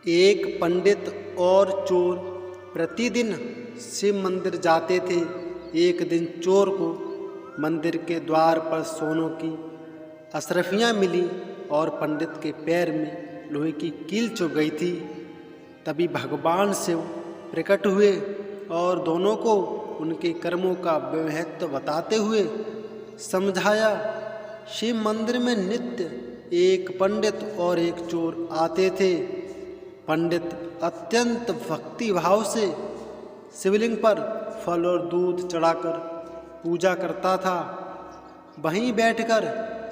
एक पंडित और चोर प्रतिदिन शिव मंदिर जाते थे। एक दिन चोर को मंदिर के द्वार पर सोनों की अशरफियाँ मिली और पंडित के पैर में लोहे की कील चुभ गई थी। तभी भगवान शिव प्रकट हुए और दोनों को उनके कर्मों का महत्व बताते हुए समझाया। शिव मंदिर में नित्य एक पंडित और एक चोर आते थे। पंडित अत्यंत भक्ति भाव से शिवलिंग पर फल और दूध चढ़ाकर पूजा करता था। वहीं बैठकर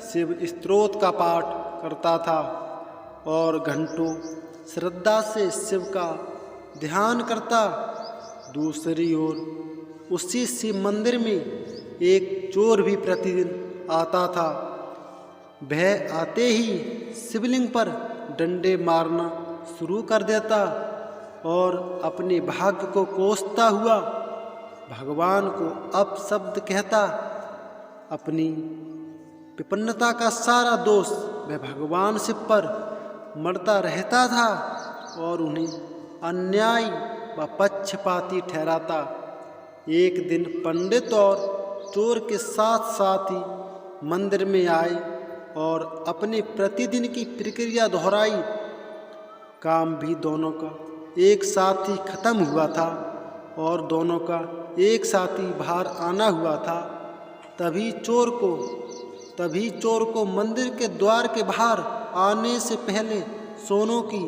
शिव स्तोत्र का पाठ करता था और घंटों श्रद्धा से शिव का ध्यान करता। दूसरी ओर उसी शिव मंदिर में एक चोर भी प्रतिदिन आता था। वह आते ही शिवलिंग पर डंडे मारना शुरू कर देता और अपने भाग्य को कोसता हुआ भगवान को अपशब्द कहता। अपनी विपन्नता का सारा दोष वह भगवान शिव पर मढ़ता रहता था और उन्हें अन्याय व पक्षपाती ठहराता। एक दिन पंडित और चोर के साथ साथ ही मंदिर में आए और अपने प्रतिदिन की प्रक्रिया दोहराई। काम भी दोनों का एक साथ ही खत्म हुआ था और दोनों का एक साथ ही बाहर आना हुआ था। तभी चोर को मंदिर के द्वार के बाहर आने से पहले सोनों की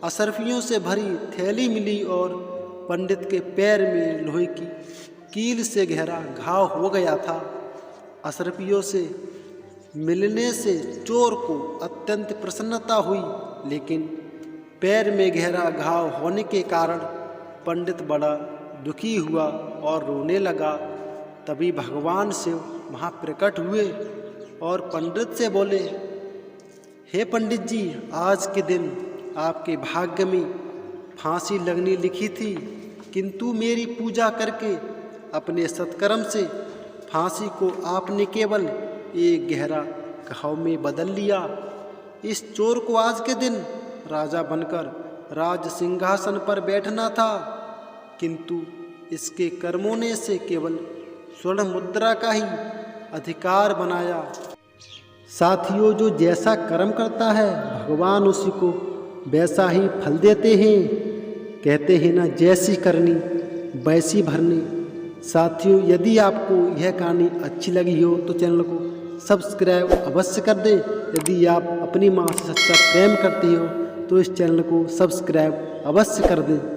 अशरफियों से भरी थैली मिली और पंडित के पैर में लोहे की कील से गहरा घाव हो गया था। अशरफियों से मिलने से चोर को अत्यंत प्रसन्नता हुई, लेकिन पैर में गहरा घाव होने के कारण पंडित बड़ा दुखी हुआ और रोने लगा। तभी भगवान शिव वहाँ प्रकट हुए और पंडित से बोले, हे पंडित जी, आज के दिन आपके भाग्य में फांसी लगनी लिखी थी, किंतु मेरी पूजा करके अपने सत्कर्म से फांसी को आपने केवल एक गहरा घाव में बदल लिया। इस चोर को आज के दिन राजा बनकर राज सिंहासन पर बैठना था, किंतु इसके कर्मों ने इसे केवल स्वर्ण मुद्रा का ही अधिकार बनाया। साथियों, जो जैसा कर्म करता है भगवान उसी को वैसा ही फल देते हैं। कहते हैं ना, जैसी करनी वैसी भरनी। साथियों, यदि आपको यह कहानी अच्छी लगी हो तो चैनल को सब्सक्राइब अवश्य कर दें। यदि आप अपनी माँ से सच्चा प्रेम करते हो तो इस चैनल को सब्सक्राइब अवश्य कर दें।